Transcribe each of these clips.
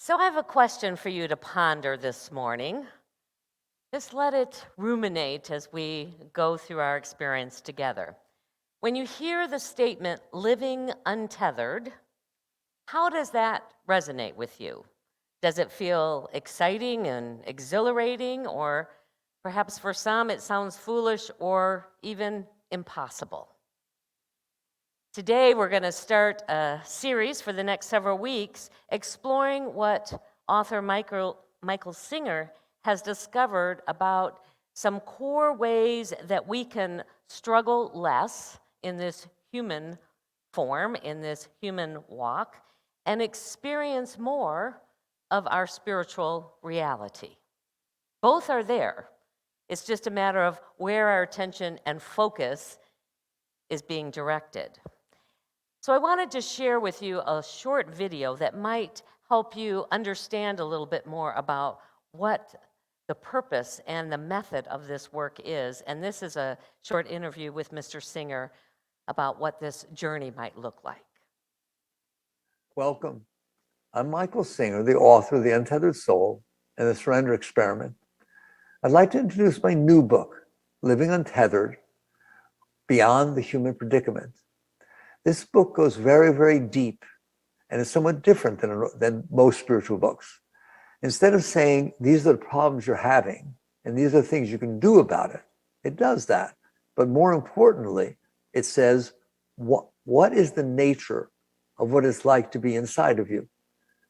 So I have a question for you to ponder this morning. Just let it ruminate as we go through our experience together. When you hear the statement, living untethered, how does that resonate with you? Does it feel exciting and exhilarating, or perhaps for some it sounds foolish or even impossible? Today, we're going to start a series for the next several weeks exploring what author Michael Singer has discovered about some core ways that we can struggle less in this human form, in this human walk, and experience more of our spiritual reality. Both are there. It's just a matter of where our attention and focus is being directed. So I wanted to share with you a short video that might help you understand a little bit more about what the purpose and the method of this work is. And this is a short interview with Mr. Singer about what this journey might look like. Welcome. I'm Michael Singer, the author of The Untethered Soul and the Surrender Experiment. I'd like to introduce my new book, Living Untethered, Beyond the Human Predicament. This book goes very, very deep and is somewhat different than most spiritual books. Instead of saying, these are the problems you're having and these are the things you can do about it, it does that. But more importantly, it says, what is the nature of what it's like to be inside of you?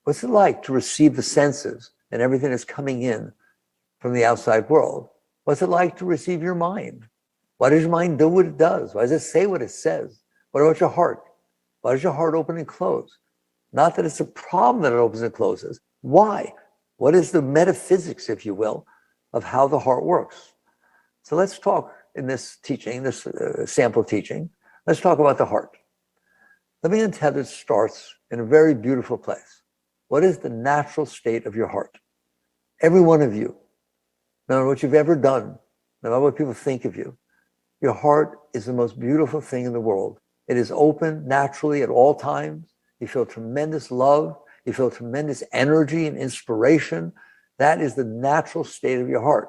What's it like to receive the senses and everything that's coming in from the outside world? What's it like to receive your mind? Why does your mind do what it does? Why does it say what it says? What about your heart? Why does your heart open and close? Not that it's a problem that it opens and closes. Why? What is the metaphysics, if you will, of how the heart works? So let's talk in this teaching, this sample teaching, let's talk about the heart. Living Untethered starts in a very beautiful place. What is the natural state of your heart? Every one of you, no matter what you've ever done, no matter what people think of you, your heart is the most beautiful thing in the world. It is open naturally at all times. You feel tremendous love. You feel tremendous energy and inspiration. That is the natural state of your heart.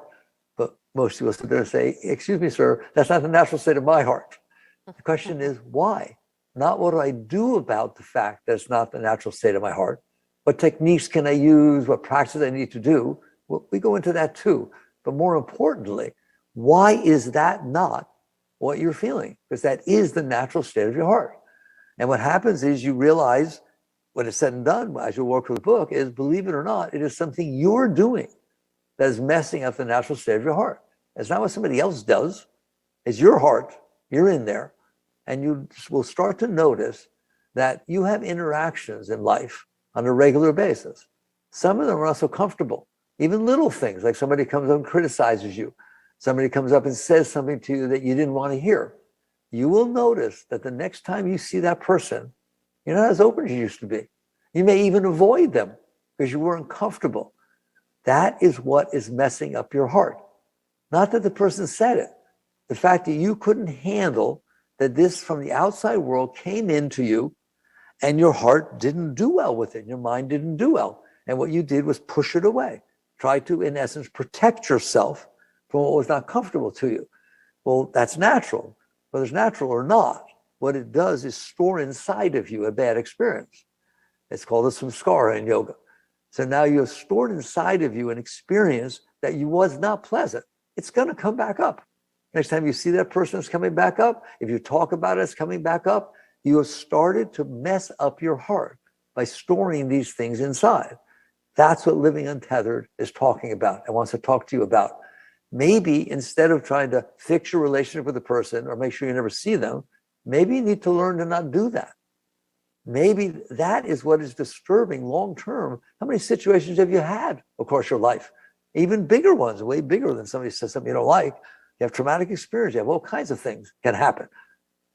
But most people sit there and say, excuse me, sir, that's not the natural state of my heart. The question is, why? Not what do I do about the fact that it's not the natural state of my heart? What techniques can I use? What practices I need to do? Well, we go into that too. But more importantly, why is that not what you're feeling? Because that is the natural state of your heart. And what happens is you realize when it's said and done, as you work through the book, is, believe it or not, it is something you're doing that is messing up the natural state of your heart. It's not what somebody else does. It's your heart. You're in there. And you will start to notice that you have interactions in life on a regular basis. Some of them are not so comfortable. Even little things, like somebody comes up and criticizes you. Somebody comes up and says something to you that you didn't want to hear. You will notice that the next time you see that person, you're not as open as you used to be. You may even avoid them because you weren't comfortable. That is what is messing up your heart. Not that the person said it. The fact that you couldn't handle that this from the outside world came into you and your heart didn't do well with it. Your mind didn't do well. And what you did was push it away. Try to, in essence, protect yourself from what was not comfortable to you. Well, that's natural. Whether it's natural or not, what it does is store inside of you a bad experience. It's called a samskara in yoga. So now you have stored inside of you an experience that you was not pleasant. It's going to come back up. Next time you see that person, it's coming back up. If you talk about it, it's coming back up. You have started to mess up your heart by storing these things inside. That's what Living Untethered is talking about and wants to talk to you about. Maybe instead of trying to fix your relationship with the person or make sure you never see them, maybe you need to learn to not do that. Maybe that is what is disturbing long-term. How many situations have you had across your life? Even bigger ones, way bigger than somebody says something you don't like. You have traumatic experience. You have all kinds of things can happen.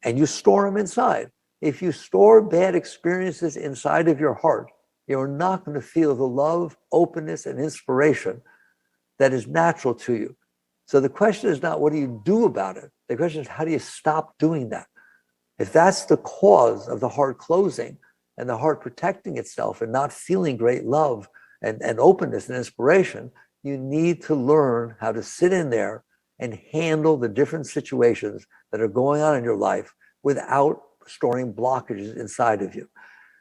And you store them inside. If you store bad experiences inside of your heart, you're not going to feel the love, openness, and inspiration that is natural to you. So the question is not what do you do about it? The question is how do you stop doing that? If that's the cause of the heart closing and the heart protecting itself and not feeling great love and openness and inspiration, you need to learn how to sit in there and handle the different situations that are going on in your life without storing blockages inside of you.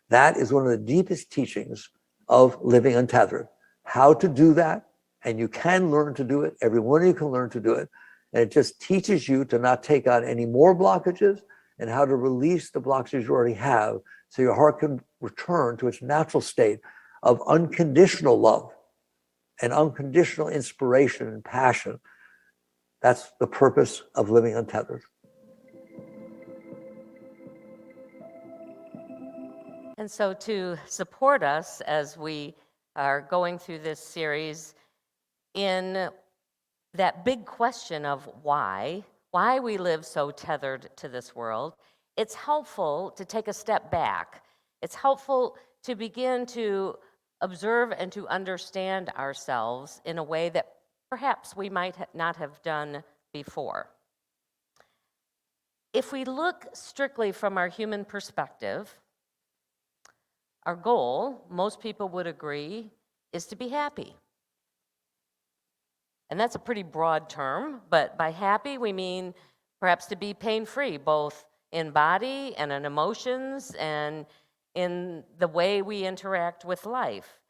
That is one of the deepest teachings of Living Untethered. How to do that, and you can learn to do it. Every one of you can learn to do it. And it just teaches you to not take on any more blockages and how to release the blockages you already have so your heart can return to its natural state of unconditional love and unconditional inspiration and passion. That's the purpose of Living Untethered. And so to support us as we are going through this series in that big question of why we live so tethered to this world, it's helpful to take a step back. It's helpful to begin to observe and to understand ourselves in a way that perhaps we might not have done before. If we look strictly from our human perspective, our goal, most people would agree, is to be happy. And that's a pretty broad term, but by happy we mean perhaps to be pain-free, both in body and in emotions and in the way we interact with life,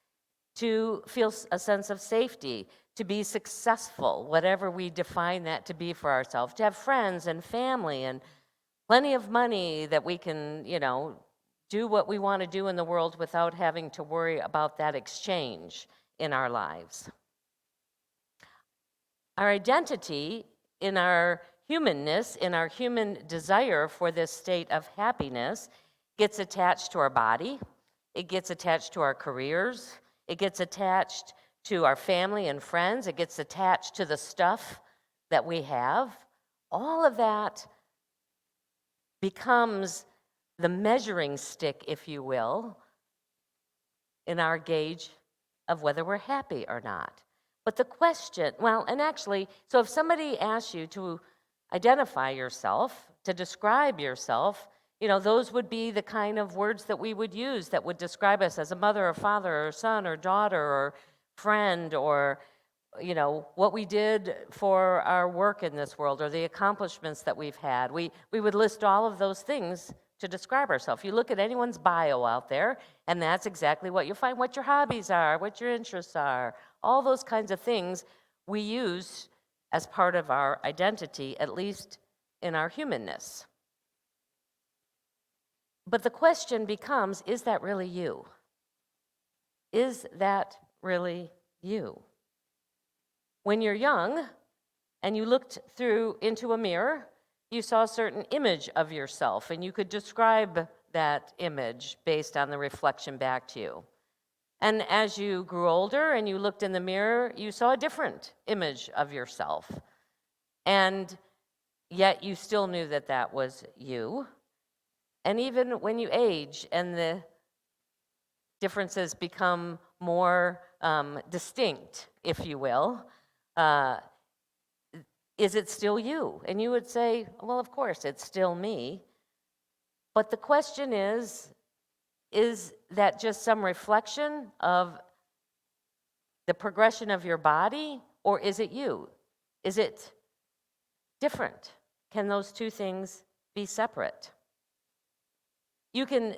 to feel a sense of safety, to be successful, whatever we define that to be for ourselves, to have friends and family and plenty of money that we can, do what we want to do in the world without having to worry about that exchange in our lives. Our identity in our humanness, in our human desire for this state of happiness, gets attached to our body, it gets attached to our careers, it gets attached to our family and friends, it gets attached to the stuff that we have. All of that becomes the measuring stick, if you will, in our gauge of whether we're happy or not. But the question, so if somebody asks you to identify yourself, to describe yourself, those would be the kind of words that we would use that would describe us as a mother or father or son or daughter or friend or, what we did for our work in this world or the accomplishments that we've had. We would list all of those things to describe ourselves. You look at anyone's bio out there, and that's exactly what you find, what your hobbies are, what your interests are, all those kinds of things we use as part of our identity, at least in our humanness. But the question becomes, is that really you? Is that really you? When you're young and you looked into a mirror, you saw a certain image of yourself, and you could describe that image based on the reflection back to you. And as you grew older and you looked in the mirror, you saw a different image of yourself. And yet you still knew that that was you. And even when you age and the differences become more distinct, if you will, is it still you? And you would say, well, of course, it's still me. But the question is that just some reflection of the progression of your body, or is it you? Is it different? Can those two things be separate? You can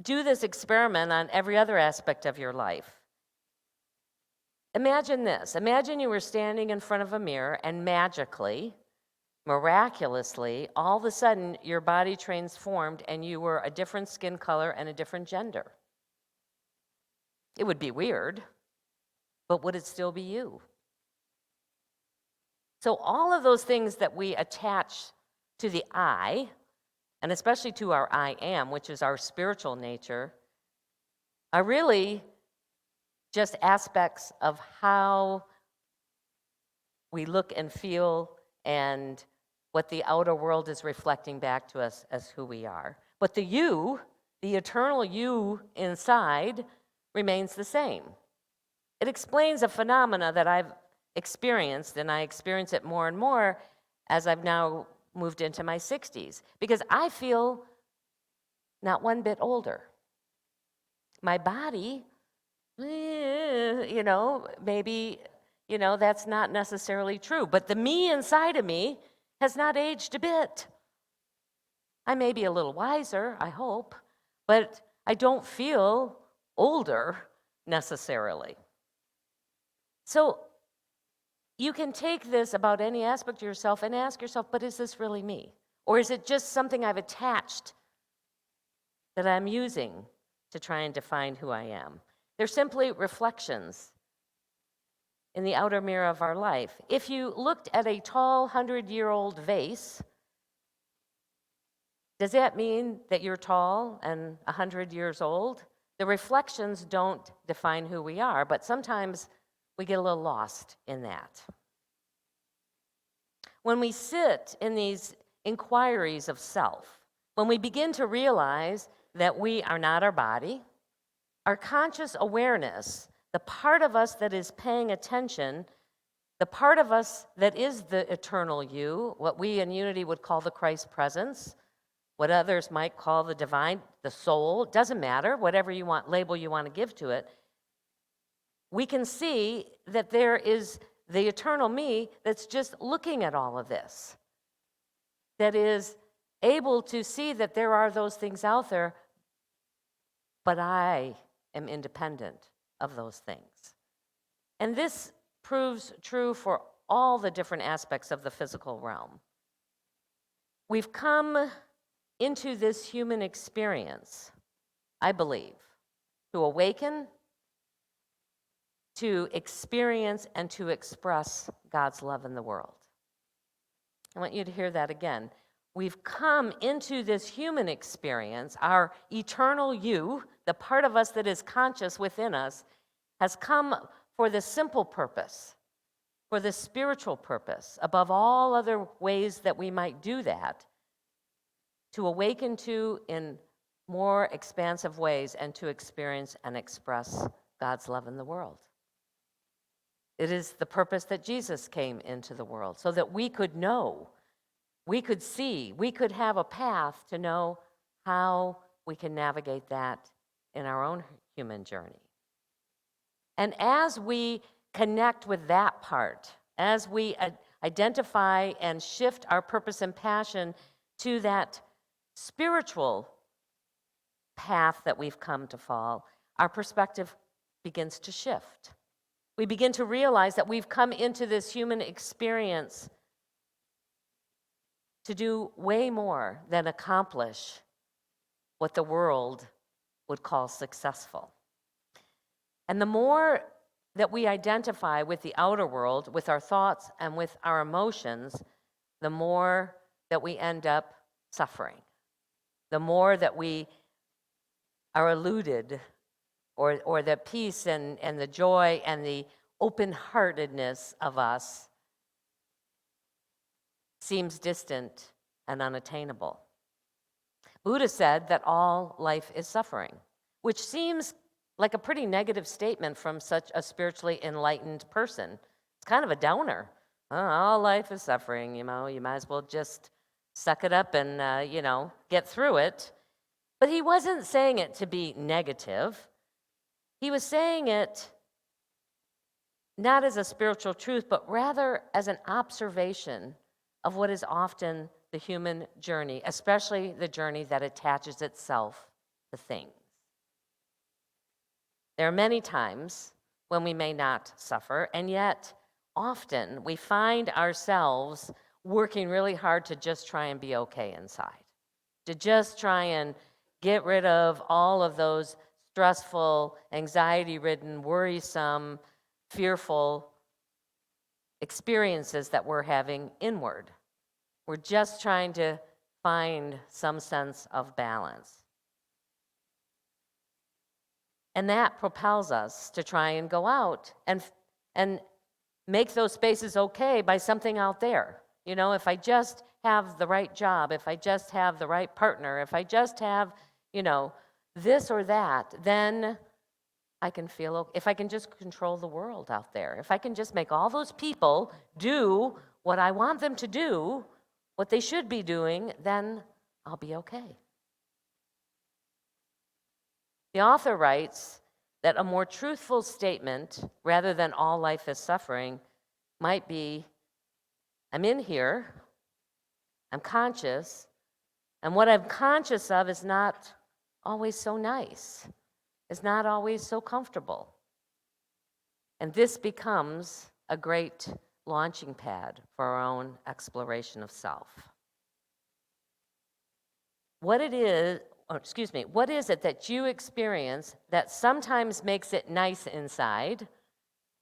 do this experiment on every other aspect of your life. Imagine this. Imagine you were standing in front of a mirror and magically, miraculously, all of a sudden your body transformed and you were a different skin color and a different gender. It would be weird, but would it still be you? So all of those things that we attach to the I, and especially to our I am, which is our spiritual nature, are really just aspects of how we look and feel and what the outer world is reflecting back to us as who we are. But the you, the eternal you inside, remains the same. It explains a phenomena that I've experienced, and I experience it more and more as I've now moved into my 60s, because I feel not one bit older. My body maybe, that's not necessarily true. But the me inside of me has not aged a bit. I may be a little wiser, I hope, but I don't feel older necessarily. So you can take this about any aspect of yourself and ask yourself, but is this really me? Or is it just something I've attached that I'm using to try and define who I am? They're simply reflections in the outer mirror of our life. If you looked at a tall 100-year-old vase, does that mean that you're tall and 100 years old? The reflections don't define who we are, but sometimes we get a little lost in that. When we sit in these inquiries of self, when we begin to realize that we are not our body, our conscious awareness, the part of us that is paying attention, the part of us that is the eternal you, what we in Unity would call the Christ presence, what others might call the divine, the soul, doesn't matter, whatever label you want to give to it, we can see that there is the eternal me that's just looking at all of this, that is able to see that there are those things out there, but I am independent of those things. And this proves true for all the different aspects of the physical realm. We've come into this human experience, I believe, to awaken, to experience, and to express God's love in the world. I want you to hear that again. We've come into this human experience, our eternal you, the part of us that is conscious within us, has come for the simple purpose, for the spiritual purpose, above all other ways that we might do that, to awaken to in more expansive ways and to experience and express God's love in the world. It is the purpose that Jesus came into the world, so that we could know, we could see, we could have a path to know how we can navigate that in our own human journey. And as we connect with that part, as we identify and shift our purpose and passion to that spiritual path that we've come to follow, our perspective begins to shift. We begin to realize that we've come into this human experience to do way more than accomplish what the world would call successful. And the more that we identify with the outer world, with our thoughts and with our emotions, the more that we end up suffering. The more that we are eluded, or the peace and the joy and the open-heartedness of us seems distant and unattainable. Buddha said that all life is suffering, which seems like a pretty negative statement from such a spiritually enlightened person. It's kind of a downer. All life is suffering, you might as well just suck it up and, get through it. But he wasn't saying it to be negative. He was saying it not as a spiritual truth, but rather as an observation of what is often the human journey, especially the journey that attaches itself to things. There are many times when we may not suffer, and yet often we find ourselves working really hard to just try and be okay inside, to just try and get rid of all of those stressful, anxiety-ridden, worrisome, fearful experiences that we're having inward. We're just trying to find some sense of balance. And that propels us to try and go out and make those spaces okay by something out there. If I just have the right job, if I just have the right partner, if I just have, this or that, then I can feel okay. If I can just control the world out there, if I can just make all those people do what I want them to do, what they should be doing, then I'll be okay. The author writes that a more truthful statement, rather than all life is suffering, might be, I'm in here, I'm conscious, and what I'm conscious of is not always so nice, is not always so comfortable. And this becomes a great launching pad for our own exploration of self. What it is, what is it that you experience that sometimes makes it nice inside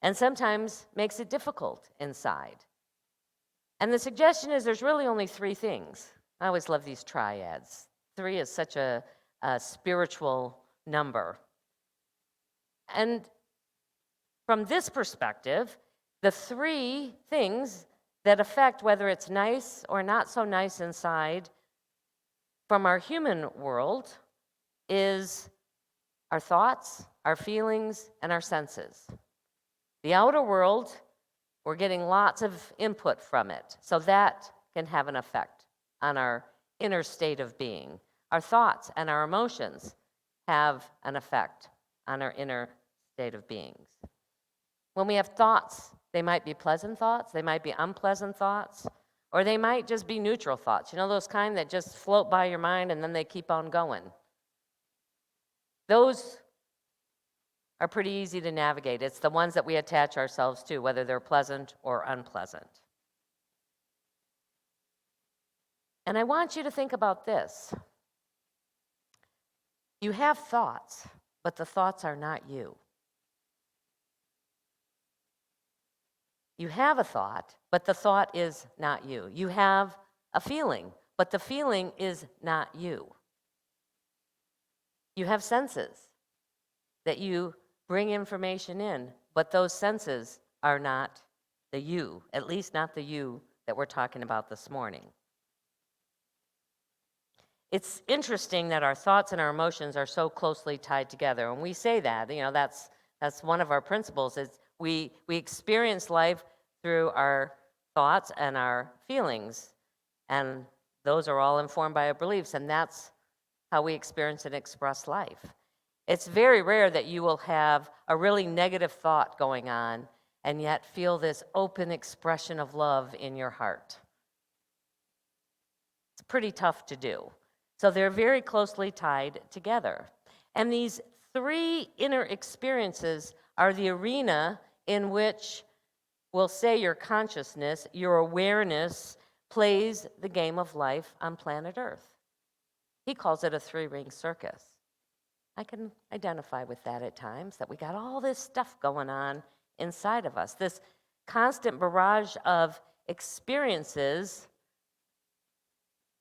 and sometimes makes it difficult inside? And the suggestion is there's really only three things. I always love these triads. Three is such a spiritual number. And from this perspective, the three things that affect whether it's nice or not so nice inside from our human world is our thoughts, our feelings, and our senses. The outer world, we're getting lots of input from it, so that can have an effect on our inner state of being. Our thoughts and our emotions have an effect on our inner state of beings. When we have thoughts, they might be pleasant thoughts, they might be unpleasant thoughts, or they might just be neutral thoughts. You know, those kind that just float by your mind and then they keep on going. Those are pretty easy to navigate. It's the ones that we attach ourselves to, whether they're pleasant or unpleasant. And I want you to think about this. You have thoughts, but the thoughts are not you. You have a thought, but the thought is not you. You have a feeling, but the feeling is not you. You have senses that you bring information in, but those senses are not the you, at least not the you that we're talking about this morning. It's interesting that our thoughts and our emotions are so closely tied together. And we say that, you know, that's one of our principles is we experience life through our thoughts and our feelings. And those are all informed by our beliefs, and that's how we experience and express life. It's very rare that you will have a really negative thought going on and yet feel this open expression of love in your heart. It's pretty tough to do. So they're very closely tied together. And these three inner experiences are the arena in which we'll say your consciousness, your awareness, plays the game of life on planet Earth. He calls it a three-ring circus. I can identify with that at times, that we got all this stuff going on inside of us, this constant barrage of experiences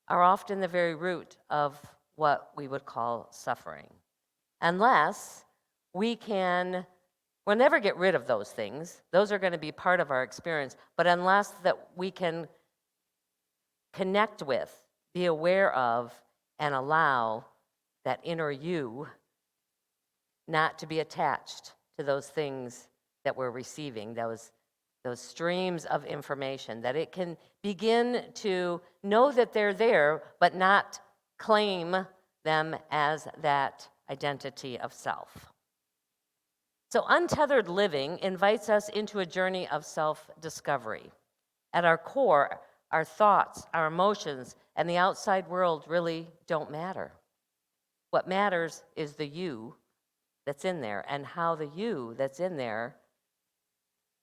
are often the very root of what we would call suffering. Unless we'll never get rid of those things. Those are going to be part of our experience. But unless that we can connect with, be aware of, and allow that inner you not to be attached to those things that we're receiving, those streams of information, that it can begin to know that they're there, but not claim them as that identity of self. So untethered living invites us into a journey of self-discovery. At our core, our thoughts, our emotions, and the outside world really don't matter. What matters is the you that's in there and how the you that's in there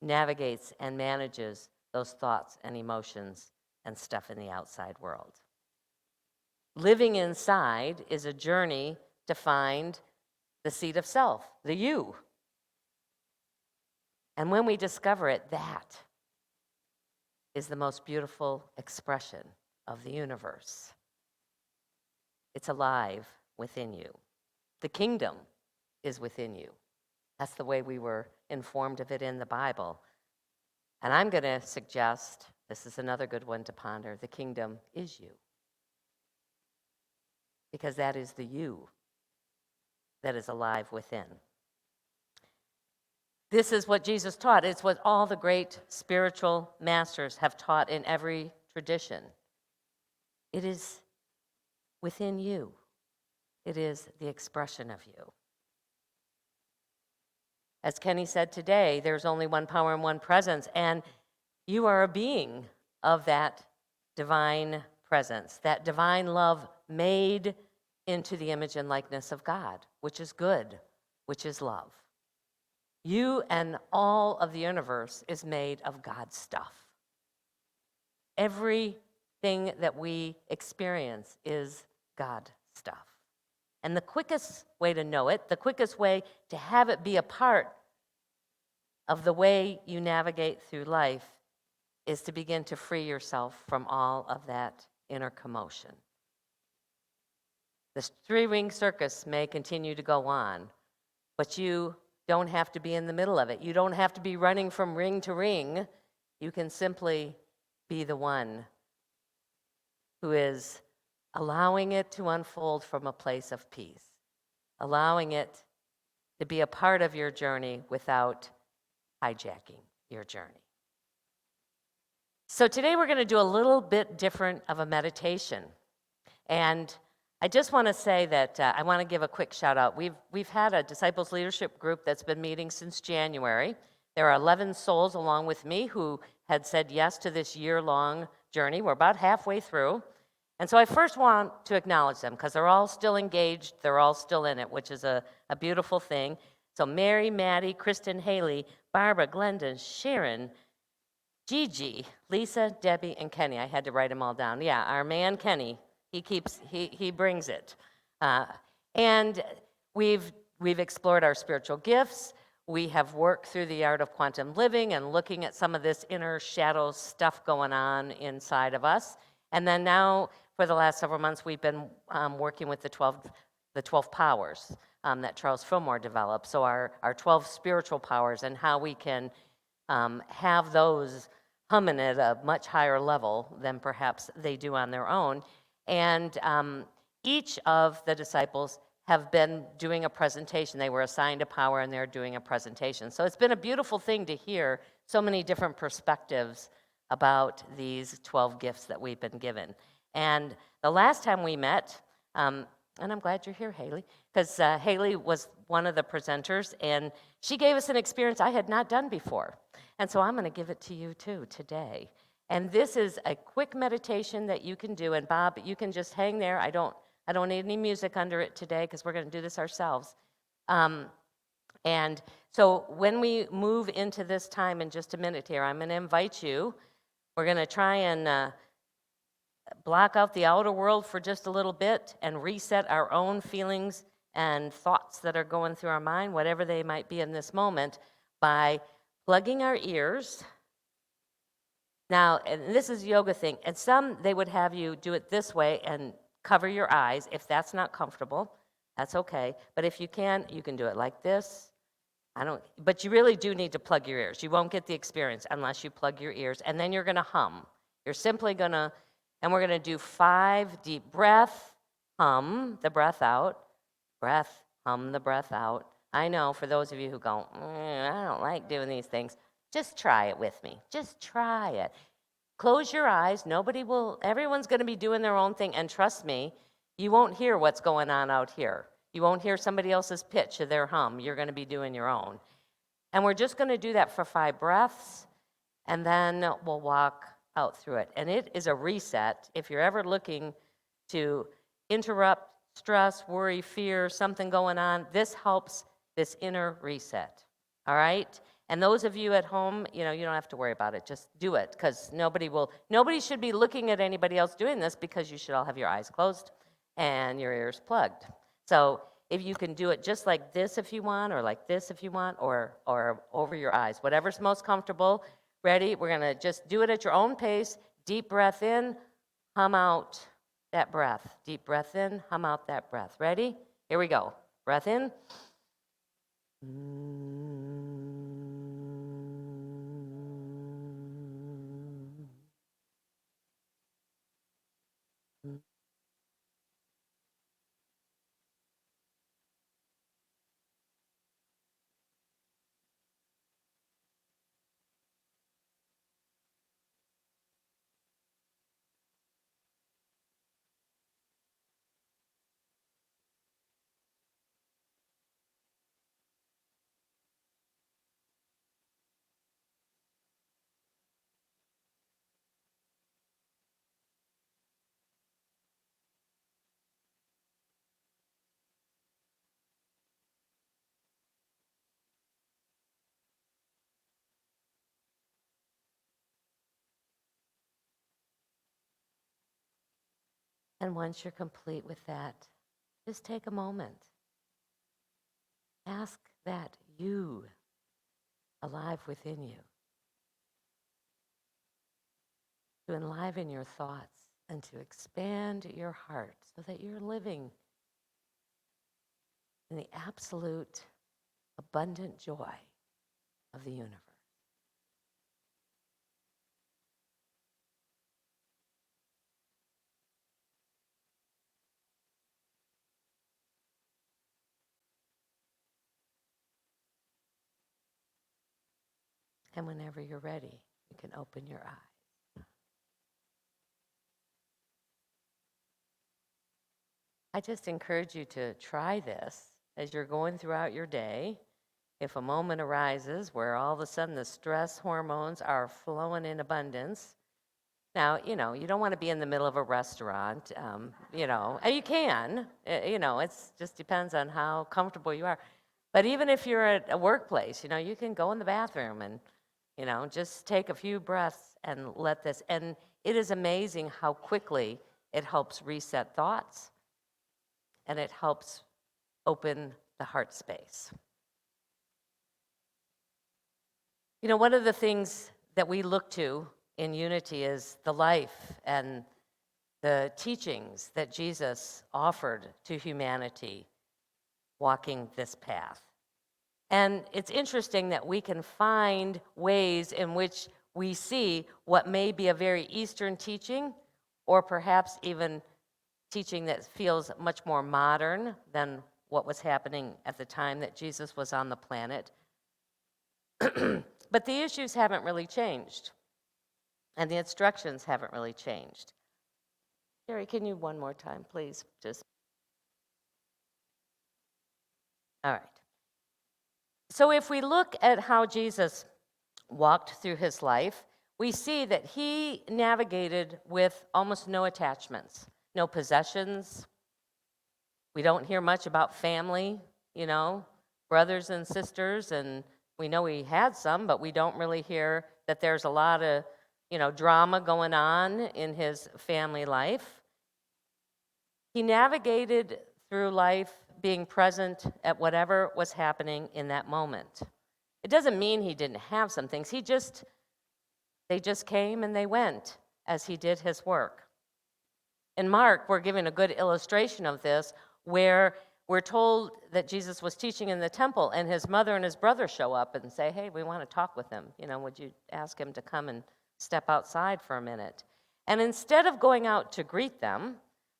navigates and manages those thoughts and emotions and stuff in the outside world. Living inside is a journey to find the seat of self, the you. And when we discover it, that is the most beautiful expression of the universe. It's alive within you. The kingdom is within you. That's the way we were informed of it in the Bible. And I'm going to suggest, this is another good one to ponder, the kingdom is you. Because that is the you that is alive within. This is what Jesus taught. It's what all the great spiritual masters have taught in every tradition. It is within you. It is the expression of you. As Kenny said today, there's only one power and one presence, and you are a being of that divine presence, that divine love made into the image and likeness of God, which is good, which is love. You and all of the universe is made of God's stuff. Everything that we experience is God stuff. And the quickest way to know it, the quickest way to have it be a part of the way you navigate through life is to begin to free yourself from all of that inner commotion. This three-ring circus may continue to go on, but you don't have to be in the middle of it. You don't have to be running from ring to ring. You can simply be the one who is allowing it to unfold from a place of peace, allowing it to be a part of your journey without hijacking your journey. So today we're going to do a little bit different of a meditation. And I just want to say that I want to give a quick shout out. We've had a disciples leadership group that's been meeting since January. There are 11 souls along with me who had said yes to this year-long journey. We're about halfway through. And so I first want to acknowledge them because they're all still engaged. They're all still in it, which is a beautiful thing. So Mary, Maddie, Kristen, Haley, Barbara, Glenda, Sharon, Gigi, Lisa, Debbie, and Kenny. I had to write them all down. Yeah, our man Kenny. He brings it. And we've explored our spiritual gifts. We have worked through the art of quantum living and looking at some of this inner shadow stuff going on inside of us. And then now, for the last several months, we've been working with the 12 powers that Charles Fillmore developed. So our 12 spiritual powers and how we can have those humming at a much higher level than perhaps they do on their own. And each of the disciples have been doing a presentation. They were assigned a power and they're doing a presentation. So it's been a beautiful thing to hear so many different perspectives about these 12 gifts that we've been given. And the last time we met, and I'm glad you're here, Haley, because Haley was one of the presenters, and she gave us an experience I had not done before. And so I'm going to give it to you too today. And this is a quick meditation that you can do. And Bob, you can just hang there. I don't need any music under it today because we're going to do this ourselves. And so when we move into this time in just a minute here, I'm going to invite you. We're going to try and block out the outer world for just a little bit and reset our own feelings and thoughts that are going through our mind, whatever they might be in this moment, by plugging our ears. Now, and this is a yoga thing, and some, they would have you do it this way and cover your eyes. If that's not comfortable, that's okay. But if you can do it like this. But you really do need to plug your ears. You won't get the experience unless you plug your ears, and then you're going to hum. You're simply going to, and we're going to do 5 deep breaths, hum the breath out, breath, hum the breath out. I know for those of you who go, I don't like doing these things, just try it with me. Just try it. Close your eyes. Everyone's going to be doing their own thing. And trust me, you won't hear what's going on out here. You won't hear somebody else's pitch of their hum. You're going to be doing your own. And we're just going to do that for 5 breaths, and then we'll walk out through it. And it is a reset. If you're ever looking to interrupt stress, worry, fear, something going on, this helps this inner reset. All right? And those of you at home, you don't have to worry about it. Just do it, because nobody should be looking at anybody else doing this, because you should all have your eyes closed and your ears plugged. So if you can do it just like this if you want, or like this if you want, or over your eyes, whatever's most comfortable. Ready? We're going to just do it at your own pace. Deep breath in, hum out that breath. Deep breath in, hum out that breath. Ready? Here we go. Breath in. And once you're complete with that, just take a moment. Ask that you alive within you to enliven your thoughts and to expand your heart so that you're living in the absolute abundant joy of the universe. And whenever you're ready, you can open your eyes. I just encourage you to try this as you're going throughout your day. If a moment arises where all of a sudden the stress hormones are flowing in abundance, now, you don't want to be in the middle of a restaurant, and you can, it just depends on how comfortable you are. But even if you're at a workplace, you can go in the bathroom and, just take a few breaths and let this, and it is amazing how quickly it helps reset thoughts and it helps open the heart space. One of the things that we look to in unity is the life and the teachings that Jesus offered to humanity walking this path. And it's interesting that we can find ways in which we see what may be a very Eastern teaching, or perhaps even teaching that feels much more modern than what was happening at the time that Jesus was on the planet. But the issues haven't really changed, and the instructions haven't really changed. Jerry, can you one more time, please? All right. So if we look at how Jesus walked through his life, we see that he navigated with almost no attachments, no possessions. We don't hear much about family, brothers and sisters, and we know he had some, but we don't really hear that there's a lot of, drama going on in his family life. He navigated through life being present at whatever was happening in that moment. It doesn't mean he didn't have some things. They just came and they went as he did his work. In Mark, we're given a good illustration of this, where we're told that Jesus was teaching in the temple, and his mother and his brother show up and say, hey, we want to talk with him. Would you ask him to come and step outside for a minute? And instead of going out to greet them,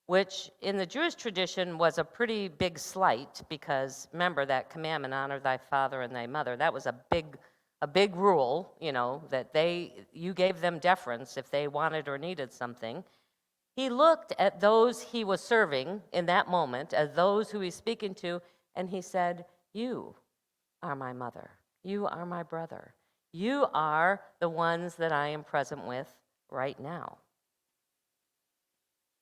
which in the Jewish tradition was a pretty big slight, because remember that commandment, honor thy father and thy mother, that was a big rule, that you gave them deference if they wanted or needed something. He looked at those he was serving in that moment, as those who he's speaking to, and he said, you are my mother. You are my brother. You are the ones that I am present with right now.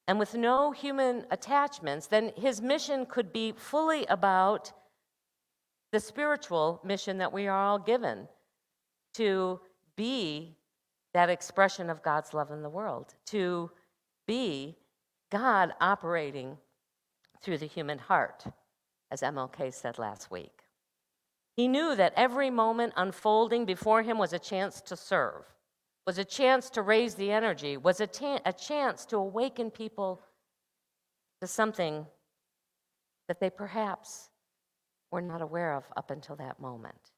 And with no human attachments, then his mission could be fully about the spiritual mission that we are all given, to be that expression of God's love in the world, to be God operating through the human heart, as MLK said last week. He knew that every moment unfolding before him was a chance to serve, was a chance to raise the energy, was a chance to awaken people to something that they perhaps were not aware of up until that moment.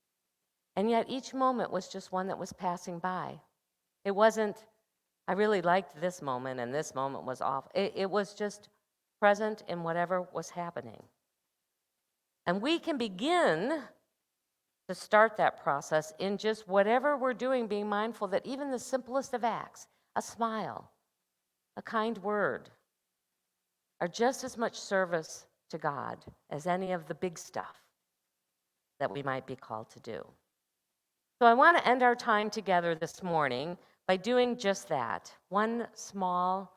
And yet each moment was just one that was passing by. It wasn't, I really liked this moment and this moment was off. It was just present in whatever was happening. And we can begin to start that process in just whatever we're doing, being mindful that even the simplest of acts, a smile, a kind word, are just as much service to God as any of the big stuff that we might be called to do. So I want to end our time together this morning by doing just that. One small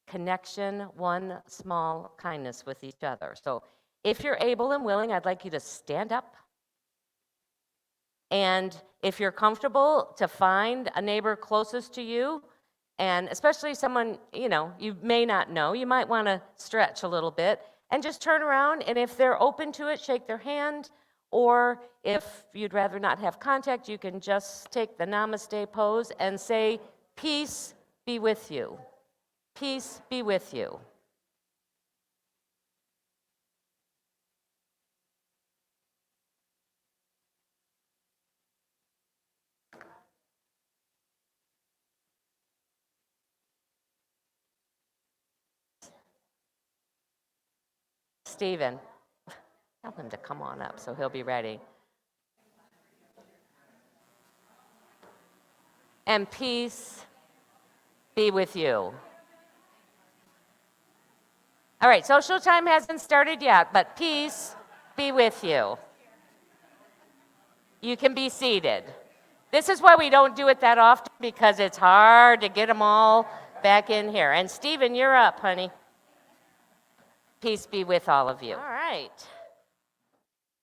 connection, one small kindness with each other. So if you're able and willing, I'd like you to stand up. And if you're comfortable to find a neighbor closest to you, And especially someone, you may not know, you might want to stretch a little bit and just turn around, and if they're open to it, shake their hand. Or if you'd rather not have contact, you can just take the namaste pose and say, peace be with you. Peace be with you. Stephen, tell him to come on up so he'll be ready. And peace be with you. All right, social time hasn't started yet, but peace be with you. You can be seated. This is why we don't do it that often, because it's hard to get them all back in here. And Stephen, you're up, honey. Peace be with all of you. All right.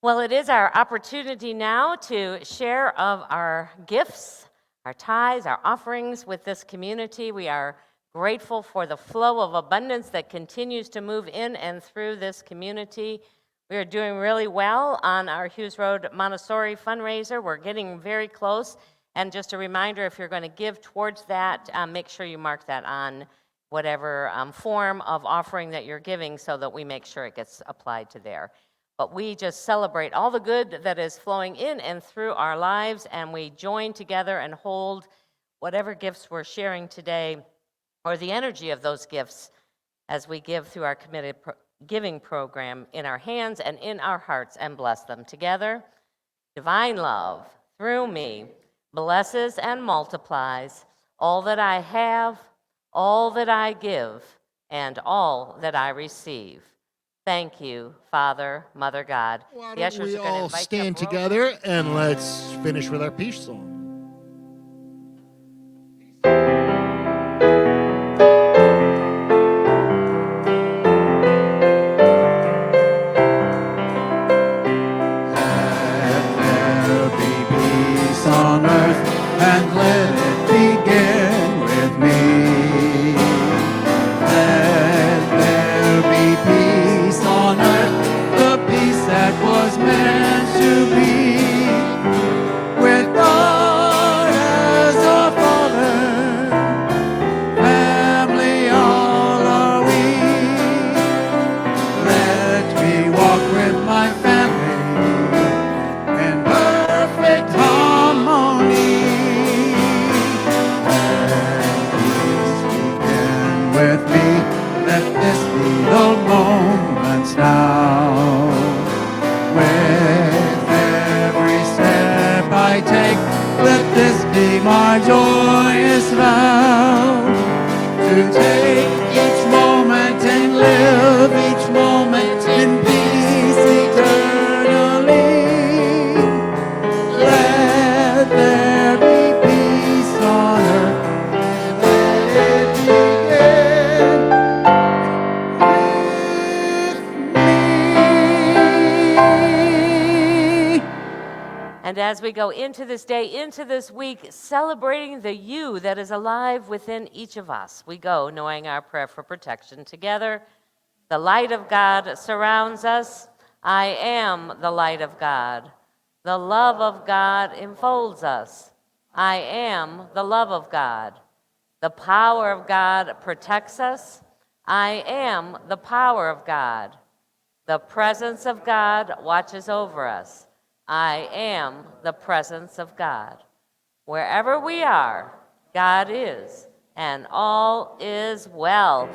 Well, it is our opportunity now to share of our gifts, our tithes, our offerings with this community. We are grateful for the flow of abundance that continues to move in and through this community. We are doing really well on our Hughes Road Montessori fundraiser. We're getting very close. And just a reminder, if you're going to give towards that, make sure you mark that on whatever form of offering that you're giving so that we make sure it gets applied to there. But we just celebrate all the good that is flowing in and through our lives, and we join together and hold whatever gifts we're sharing today, or the energy of those gifts, as we give through our committed giving program, in our hands and in our hearts, and bless them together. Divine love, through me, blesses and multiplies all that I have, all that I give, and all that I receive. Thank you, Father, Mother God. Why The don't ushers we are going to all invite stand you up. together and let's finish with our peace song. On earth, and let it begin with me. Let there be peace on earth, the peace that was meant to be. With God as our Father, family all are we. Let me walk with my family in perfect harmony. Let peace begin with me. Let this be the moments now. With every step I take, let this be my joyous vow. To take each moment and live each moment in peace eternally. Let there be peace on earth, and let it begin with me. And as we go into this day, into this week, celebrating the you that is alive within each of us, we go knowing our prayer for protection together. The light of God surrounds us. I am the light of God. The love of God enfolds us. I am the love of God. The power of God protects us. I am the power of God. The presence of God watches over us. I am the presence of God. Wherever we are, God is, and all is well.